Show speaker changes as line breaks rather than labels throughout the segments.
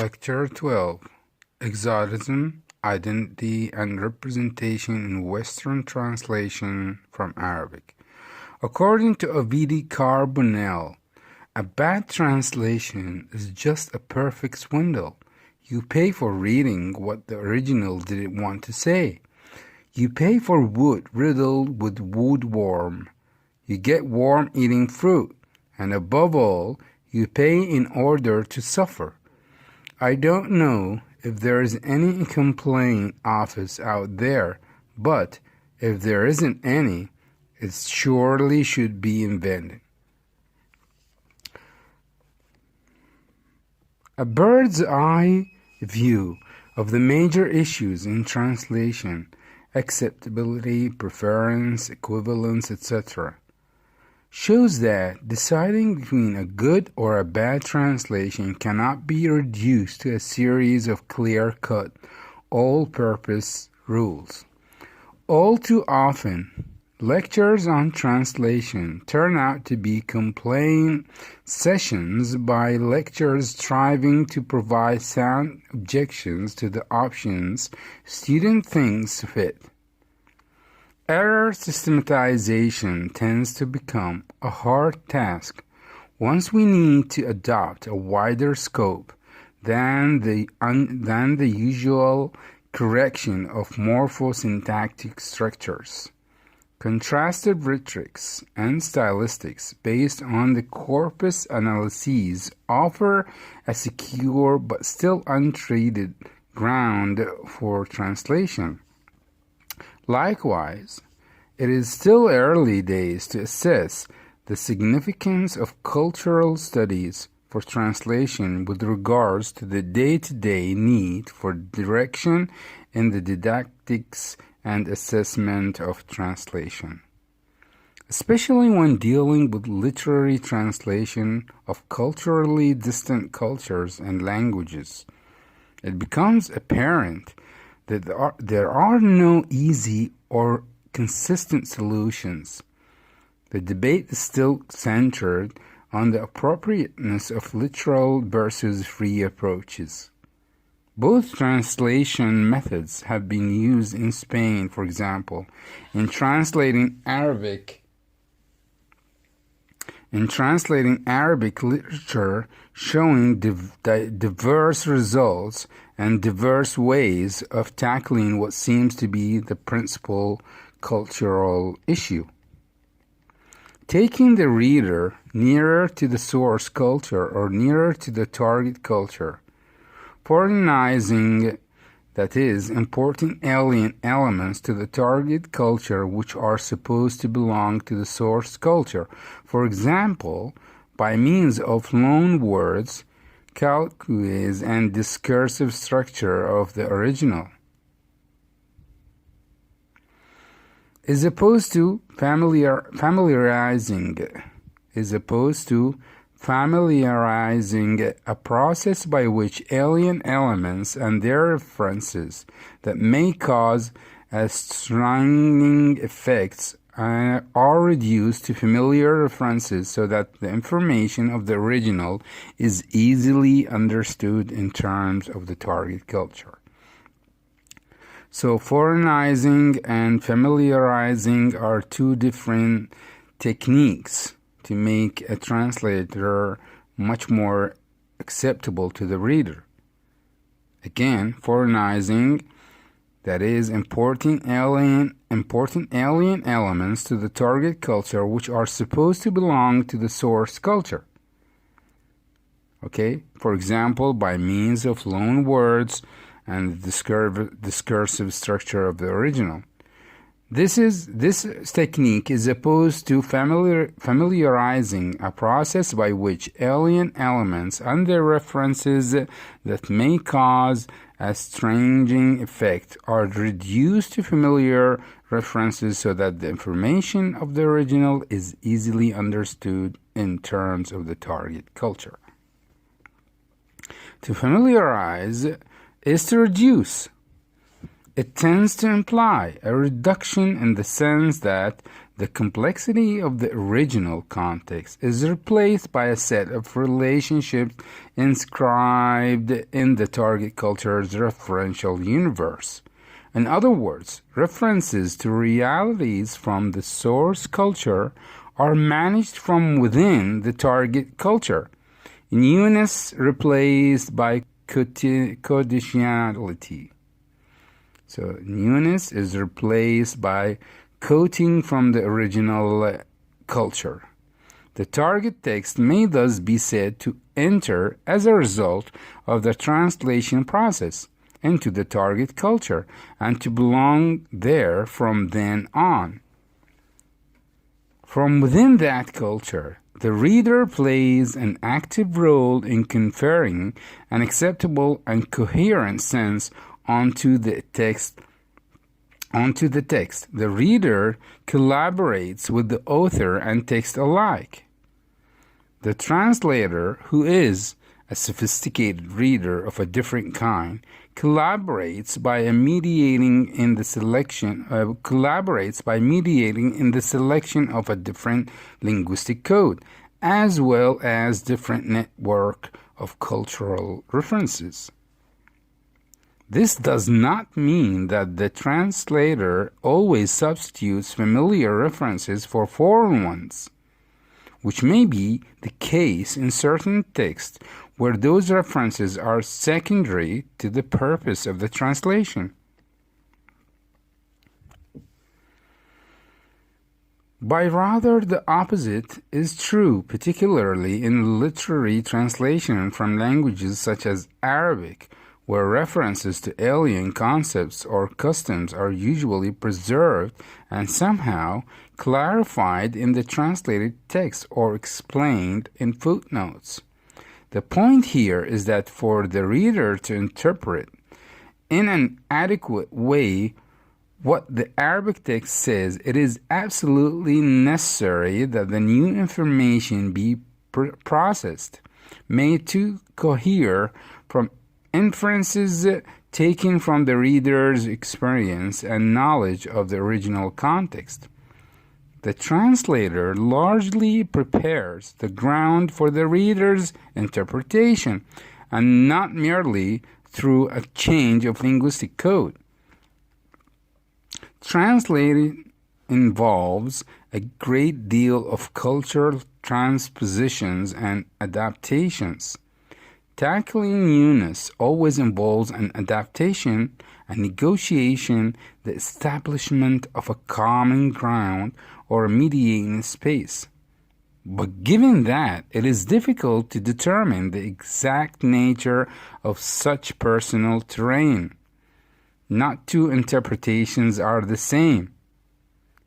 Lecture 12 Exoticism, Identity and Representation in Western Translation from Arabic. According to Ovidi Carbonell, a bad translation is just a perfect swindle. You pay for reading what the original didn't want to say. You pay for wood riddled with woodworm. You get worm-eating fruit. And above all, you pay in order to suffer. I don't know if there is any complaint office out there, but if there isn't any, it surely should be invented. A bird's eye view of the major issues in translation, acceptability, preference, equivalence, etc., shows that deciding between a good or a bad translation cannot be reduced to a series of clear-cut, all-purpose rules. All too often, lectures on translation turn out to be complaint sessions by lecturers striving to provide sound objections to the options student thinks fit. Error systematization tends to become a hard task once we need to adopt a wider scope than the usual correction of morphosyntactic structures. Contrasted rhetorics and stylistics based on the corpus analyses offer a secure but still untreated ground for translation. Likewise, it is still early days to assess the significance of cultural studies for translation with regards to the day-to-day need for direction in the didactics and assessment of translation, especially when dealing with literary translation of culturally distant cultures and languages. It becomes apparent that there are no easy or consistent solutions. The debate is still centered on the appropriateness of literal versus free approaches. Both translation methods have been used in Spain, for example, in translating Arabic literature, showing diverse results and diverse ways of tackling what seems to be the principal cultural issue. Taking the reader nearer to the source culture or nearer to the target culture. Foreignizing, that is, importing alien elements to the target culture which are supposed to belong to the source culture. For example, by means of loan words, calques, and discursive structure of the original, is opposed to familiarizing a process by which alien elements and their references that may cause strangling effects are reduced to familiar references so that the information of the original is easily understood in terms of the target culture. So foreignizing and familiarizing are two different techniques to make a translator much more acceptable to the reader. Again, foreignizing, that is, importing alien elements to the target culture which are supposed to belong to the source culture. Okay, for example, by means of loan words and the discursive structure of the original. This technique is opposed to familiarizing, a process by which alien elements and their references that may cause a strangling effect are reduced to familiar references so that the information of the original is easily understood in terms of the target culture. To familiarize is to reduce. It tends to imply a reduction in the sense that the complexity of the original context is replaced by a set of relationships inscribed in the target culture's referential universe. In other words, references to realities from the source culture are managed from within the target culture. Newness replaced by coditionality. So newness is replaced by quoting from the original culture. The target text may thus be said to enter as a result of the translation process into the target culture and to belong there from then on. From within that culture, the reader plays an active role in conferring an acceptable and coherent sense onto the text. The reader collaborates with the author and text alike. The translator, who is a sophisticated reader of a different kind, collaborates by mediating in the selection of a different linguistic code, as well as different network of cultural references. This does not mean that the translator always substitutes familiar references for foreign ones, which may be the case in certain texts where those references are secondary to the purpose of the translation. By rather the opposite is true, particularly in literary translation from languages such as Arabic, where references to alien concepts or customs are usually preserved and somehow clarified in the translated text or explained in footnotes. The point here is that for the reader to interpret in an adequate way what the Arabic text says, it is absolutely necessary that the new information be processed, made to cohere from inferences taken from the reader's experience and knowledge of the original context. The translator largely prepares the ground for the reader's interpretation, and not merely through a change of linguistic code. Translating involves a great deal of cultural transpositions and adaptations. Tackling newness always involves an adaptation, a negotiation, the establishment of a common ground or a mediating space. But given that, it is difficult to determine the exact nature of such personal terrain. Not two interpretations are the same.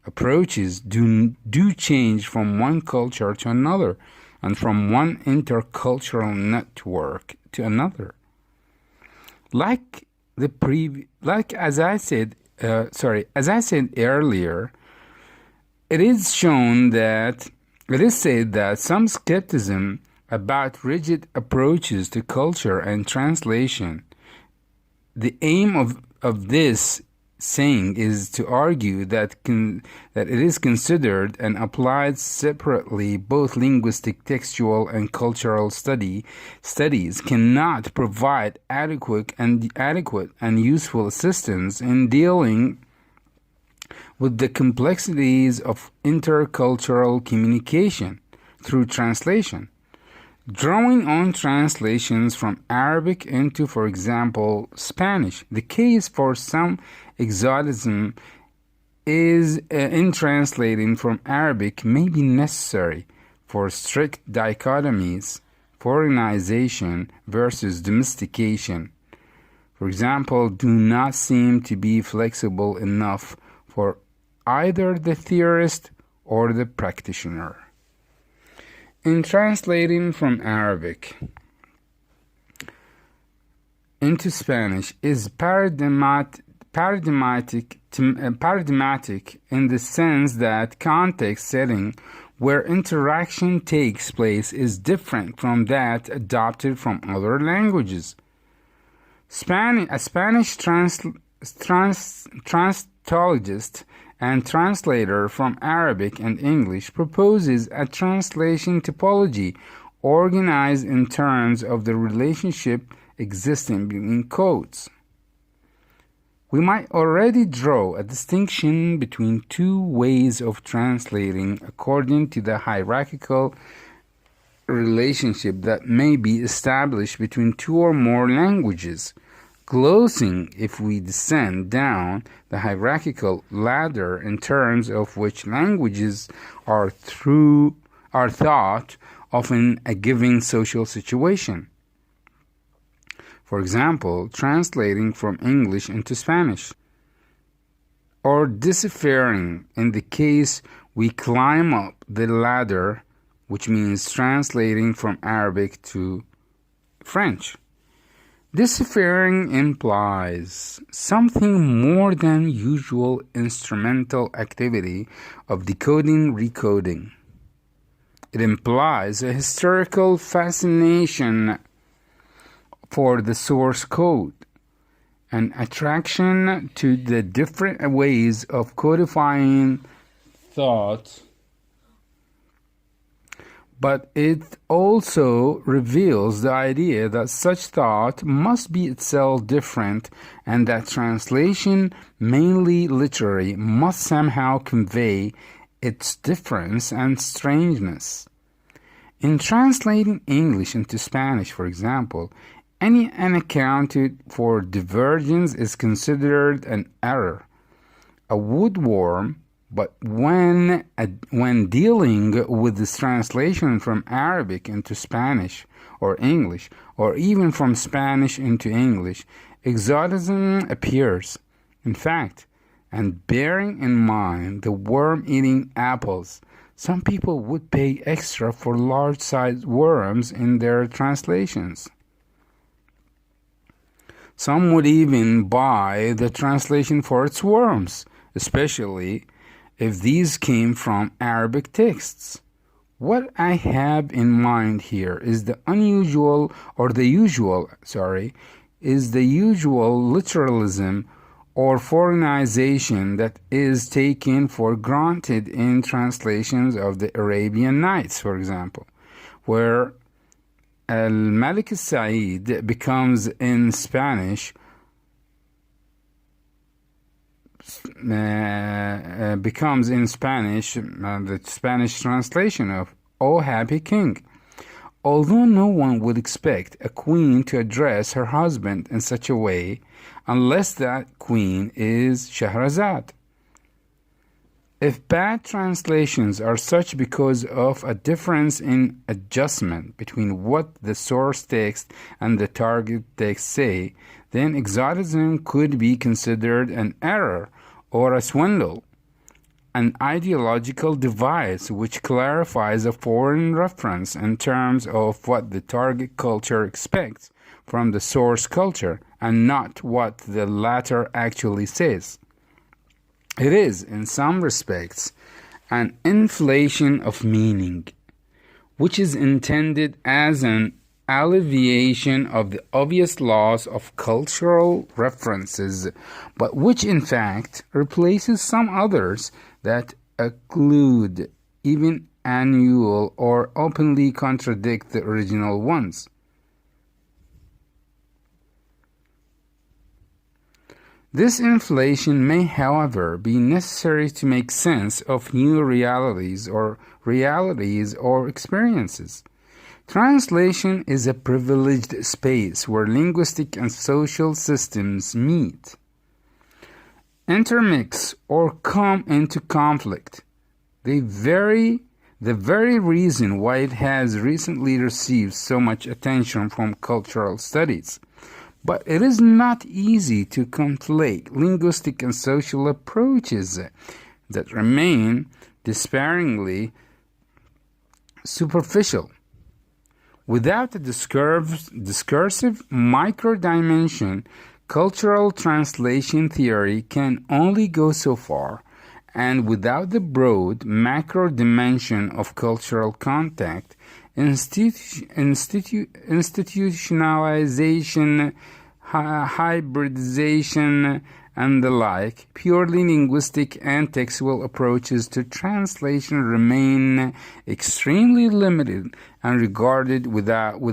Approaches do change from one culture to another, and from one intercultural network to another. As I said earlier, it is said that some skepticism about rigid approaches to culture and translation. The aim of this saying is to argue that it is considered and applied separately. Both linguistic, textual, and cultural studies cannot provide adequate and useful assistance in dealing with the complexities of intercultural communication through translation. Drawing on translations from Arabic into, for example, Spanish, the case for some exoticism is in translating from Arabic may be necessary for strict dichotomies, foreignization versus domestication. For example, do not seem to be flexible enough for either the theorist or the practitioner. In translating from Arabic into Spanish is paradigmatic in the sense that context setting where interaction takes place is different from that adopted from other languages. A Spanish translationist and translator from Arabic and English proposes a translation typology organized in terms of the relationship existing between codes. We might already draw a distinction between two ways of translating according to the hierarchical relationship that may be established between two or more languages, closing if we descend down the hierarchical ladder in terms of which languages are thought of in a given social situation. For example, translating from English into Spanish, or deciphering in the case we climb up the ladder, which means translating from Arabic to French. Deciphering implies something more than usual instrumental activity of decoding-recoding. It implies a historical fascination for the source code, an attraction to the different ways of codifying thought, but it also reveals the idea that such thought must be itself different and that translation, mainly literary, must somehow convey its difference and strangeness. In translating English into Spanish, for example, any unaccounted for divergence is considered an error, a woodworm. But when dealing with this translation from Arabic into Spanish or English, or even from Spanish into English, exoticism appears. In fact, and bearing in mind the worm-eating apples, some people would pay extra for large-sized worms in their translations. Some would even buy the translation for its worms, especially if these came from Arabic texts. What I have in mind here is the usual literalism or foreignization that is taken for granted in translations of the Arabian Nights, for example, where Al-Malik Said becomes in Spanish the Spanish translation of O Happy King. Although no one would expect a queen to address her husband in such a way unless that queen is Shahrazad. If bad translations are such because of a difference in adjustment between what the source text and the target text say, then exoticism could be considered an error or a swindle, an ideological device which clarifies a foreign reference in terms of what the target culture expects from the source culture and not what the latter actually says. It is, in some respects, an inflation of meaning, which is intended as an alleviation of the obvious loss of cultural references, but which in fact replaces some others that occlude, even annul or openly contradict the original ones. This inflation may, however, be necessary to make sense of new realities or experiences. Translation is a privileged space where linguistic and social systems meet, intermix, or come into conflict. The very reason why it has recently received so much attention from cultural studies. But it is not easy to conflate linguistic and social approaches that remain despairingly superficial. Without a discursive micro-dimension, cultural translation theory can only go so far, and without the broad macro-dimension of cultural contact, institutionalization, hybridization, and the like, purely linguistic and textual approaches to translation remain extremely limited and regarded with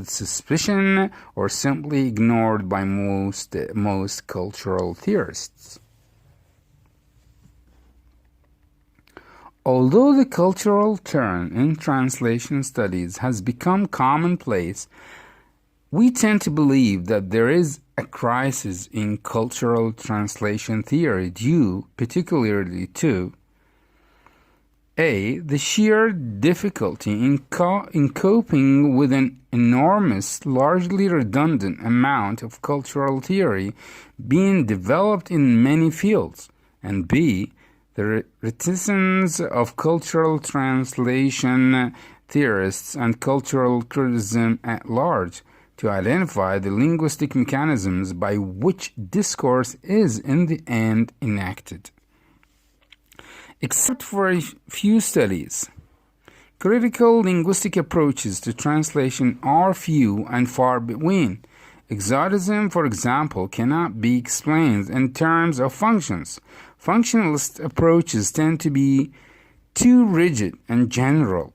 suspicion or simply ignored by most cultural theorists. Although the cultural turn in translation studies has become commonplace, we tend to believe that there is a crisis in cultural translation theory due particularly to the sheer difficulty in coping with an enormous, largely redundant amount of cultural theory being developed in many fields, and b. the reticence of cultural translation theorists and cultural criticism at large to identify the linguistic mechanisms by which discourse is in the end enacted. Except for a few studies, critical linguistic approaches to translation are few and far between. Exoticism, for example, cannot be explained in terms of functions. Functionalist approaches tend to be too rigid and general.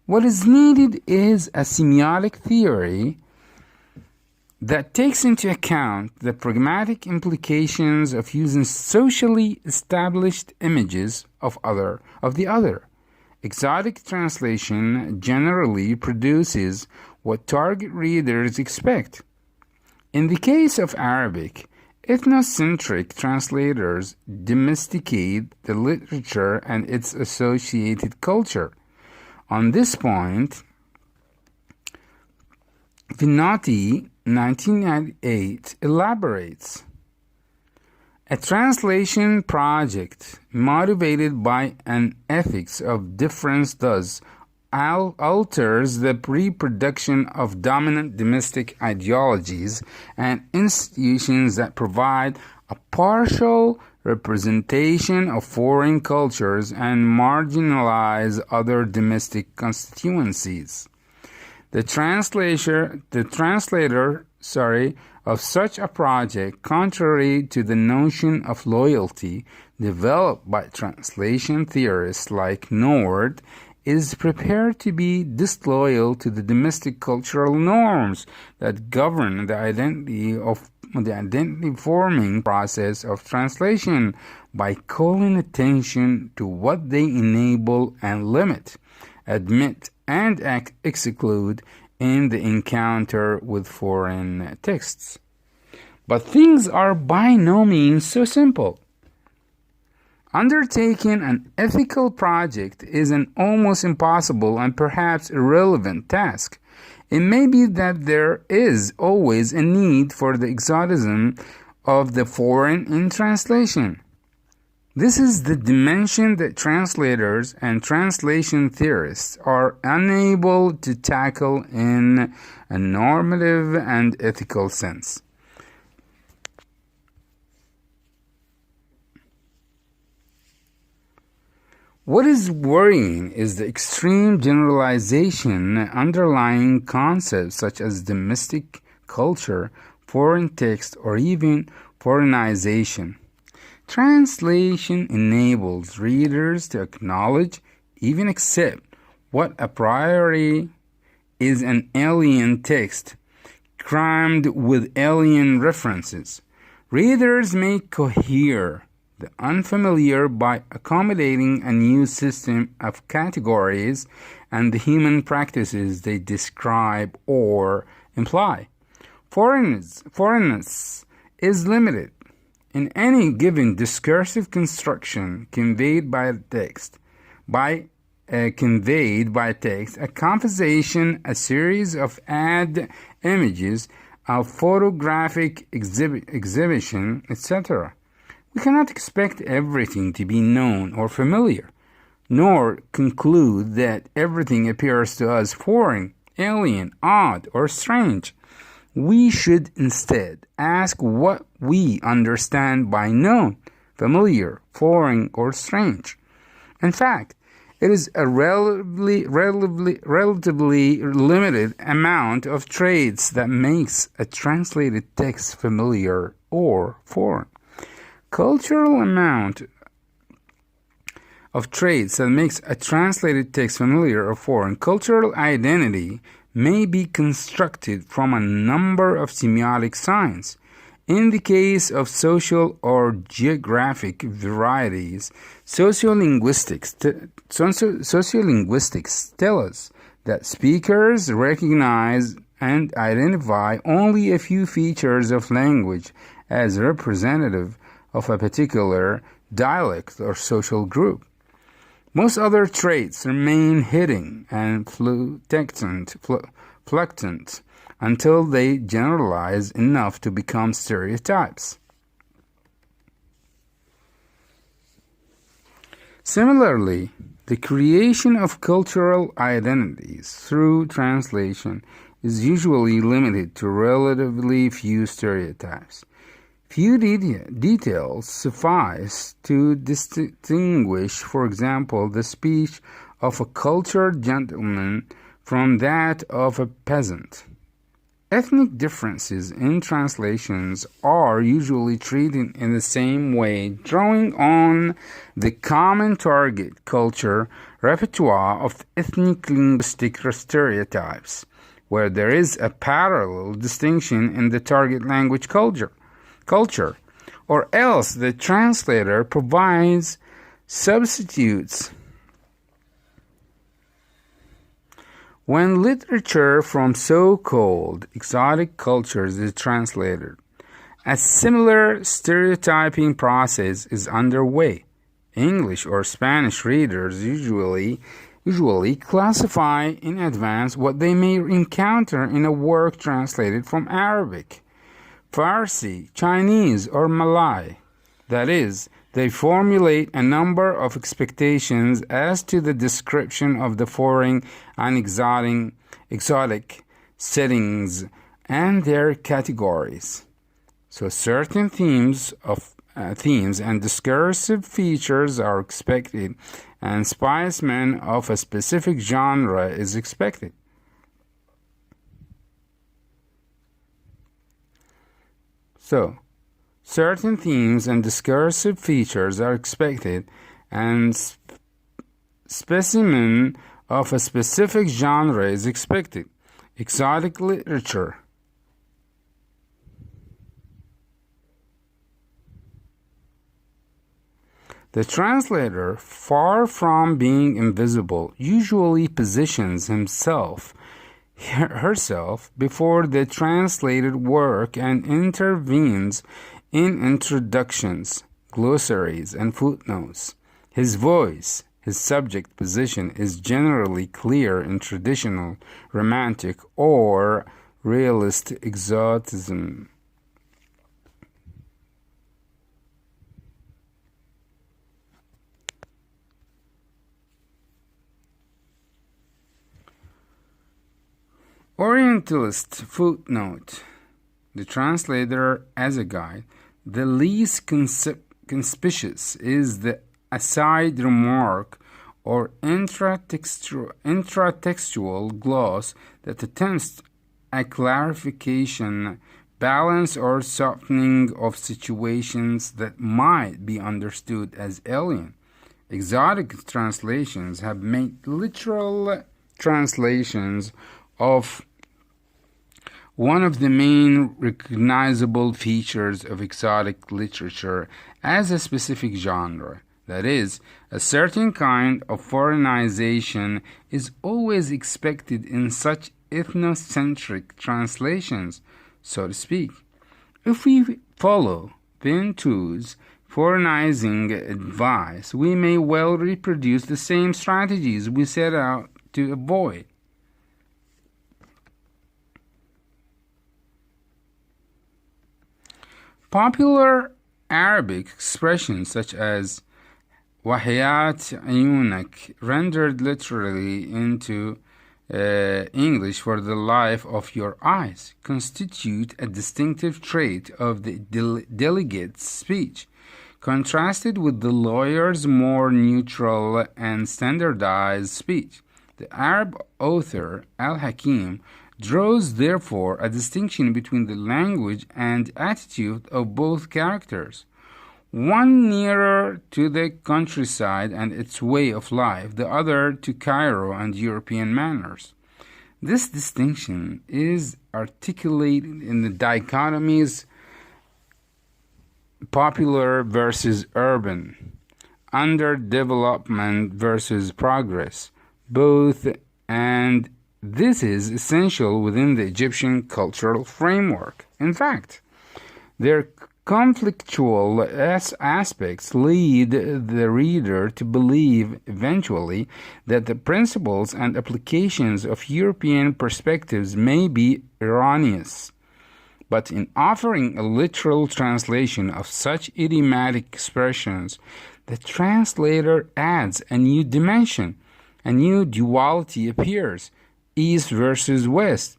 What is needed is a semiotic theory that takes into account the pragmatic implications of using socially established images of the other. Exotic translation generally produces what target readers expect. In the case of Arabic, ethnocentric translators domesticate the literature and its associated culture. On this point, Vinotti, 1998, elaborates. A translation project motivated by an ethics of difference thus alters the reproduction of dominant domestic ideologies and institutions that provide a partial representation of foreign cultures and marginalize other domestic constituencies. The translator of such a project, contrary to the notion of loyalty developed by translation theorists like Nord, is prepared to be disloyal to the domestic cultural norms that govern the identity-forming process of translation by calling attention to what they enable and limit, admit, and exclude in the encounter with foreign texts. But things are by no means so simple. Undertaking an ethical project is an almost impossible and perhaps irrelevant task. It may be that there is always a need for the exoticism of the foreign in translation. This is the dimension that translators and translation theorists are unable to tackle in a normative and ethical sense. What is worrying is the extreme generalization underlying concepts such as domestic culture, foreign text, or even foreignization. Translation enables readers to acknowledge, even accept, what a priori is an alien text, crammed with alien references. Readers may cohere the unfamiliar by accommodating a new system of categories and the human practices they describe or imply. Foreignness is limited in any given discursive construction conveyed by text, a conversation, a series of ad images, a photographic exhibition, etc. We cannot expect everything to be known or familiar, nor conclude that everything appears to us foreign, alien, odd, or strange. We should instead ask what we understand by known, familiar, foreign, or strange. In fact, It is a relatively limited amount of traits that makes a translated text familiar or foreign. Cultural amount of traits that makes a translated text familiar or foreign. Cultural identity may be constructed from a number of semiotic signs. In the case of social or geographic varieties, sociolinguistics tell us that speakers recognize and identify only a few features of language as representative of a particular dialect or social group. Most other traits remain hidden and fluctuant until they generalize enough to become stereotypes. Similarly, the creation of cultural identities through translation is usually limited to relatively few stereotypes. Few details suffice to distinguish, for example, the speech of a cultured gentleman from that of a peasant. Ethnic differences in translations are usually treated in the same way, drawing on the common target culture repertoire of ethnic linguistic stereotypes, where there is a parallel distinction in the target language culture, or else the translator provides substitutes. When literature from so-called exotic cultures is translated, a similar stereotyping process is underway. English or Spanish readers usually classify in advance what they may encounter in a work translated from Arabic, Farsi, Chinese, or Malay. That is, they formulate a number of expectations as to the description of the foreign and exotic settings and their categories. So certain themes and discursive features are expected, and specimen of a specific genre is expected. So, certain themes and discursive features are expected, and specimen of a specific genre is expected. Exotic literature. The translator, far from being invisible, usually positions herself before the translated work and intervenes in introductions, glossaries, and footnotes. His voice, his subject position is generally clear in traditional, romantic, or realist exoticism. Orientalist footnote. The translator as a guide. The least conspicuous is the aside remark or intratextual gloss that attempts a clarification, balance, or softening of situations that might be understood as alien. Exotic translations have made literal translations of one of the main recognizable features of exotic literature as a specific genre. That is, a certain kind of foreignization is always expected in such ethnocentric translations, so to speak. If we follow Pinto's foreignizing advice, we may well reproduce the same strategies we set out to avoid. Popular Arabic expressions such as Wahiyat Ayunak, rendered literally into English for the life of your eyes, constitute a distinctive trait of the delegate's speech. contrasted with the lawyer's more neutral and standardized speech. The Arab author Al-Hakim draws therefore a distinction between the language and attitude of both characters, one nearer to the countryside and its way of life, the other to Cairo and European manners. This distinction is articulated in the dichotomies popular versus urban, underdevelopment versus progress, both, and this is essential within the Egyptian cultural framework. In fact, their conflictual aspects lead the reader to believe eventually that the principles and applications of European perspectives may be erroneous. But in offering a literal translation of such idiomatic expressions, the translator adds a new dimension. A new duality appears, East versus West,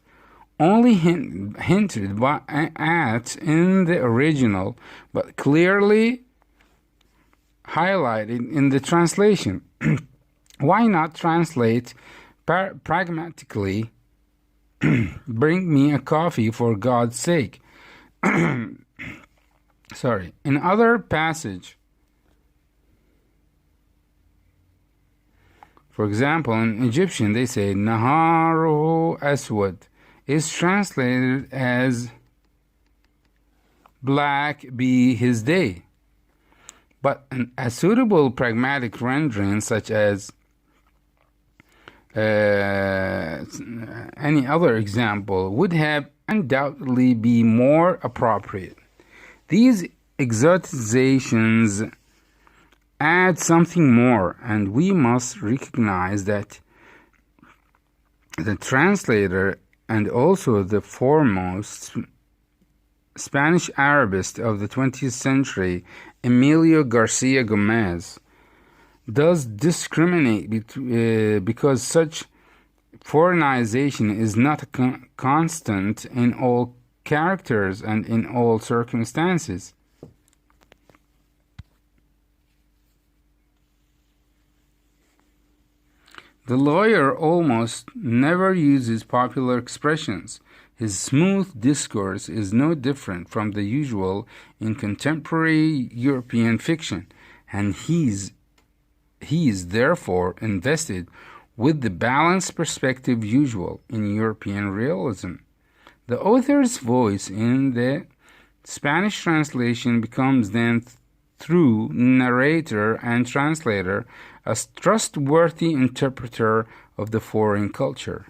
only hinted at in the original, but clearly highlighted in the translation. Why not translate pragmatically, bring me a coffee for God's sake? Sorry. In other passage, for example, in Egyptian, they say, Naharuhu Aswad is translated as black be his day. But a suitable pragmatic rendering, such as any other example, would have undoubtedly be more appropriate. These exotizations add something more, and we must recognize that the translator and also the foremost Spanish Arabist of the 20th century, Emilio Garcia Gomez, does discriminate because such foreignization is not a constant in all characters and in all circumstances. The lawyer almost never uses popular expressions. His smooth discourse is no different from the usual in contemporary European fiction, and he is therefore invested with the balanced perspective usual in European realism. The author's voice in the Spanish translation becomes then, through narrator and translator, a trustworthy interpreter of the foreign culture.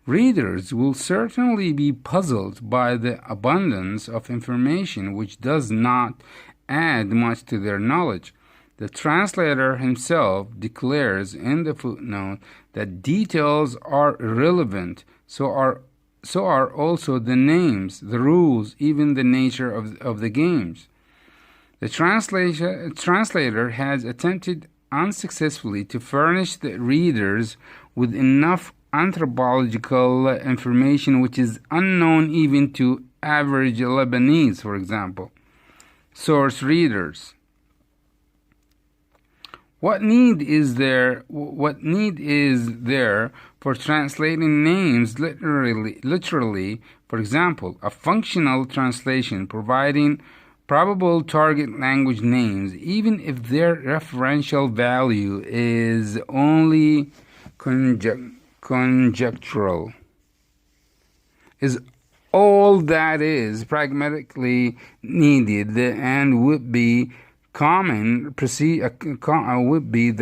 Readers will certainly be puzzled by the abundance of information which does not add much to their knowledge. The translator himself declares in the footnote that details are irrelevant, so are also the names, the rules, even the nature of the games. The translator has attempted unsuccessfully to furnish the readers with enough anthropological information which is unknown even to average Lebanese, for example, source readers. What need is there for translating names literally, for example, a functional translation providing probable target language names, even if their referential value is only conjectural, is all that is pragmatically needed and would be the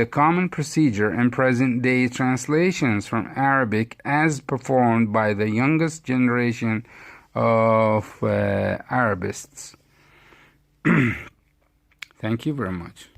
common procedure in present-day translations from Arabic as performed by the youngest generation of Arabists. Thank you very much.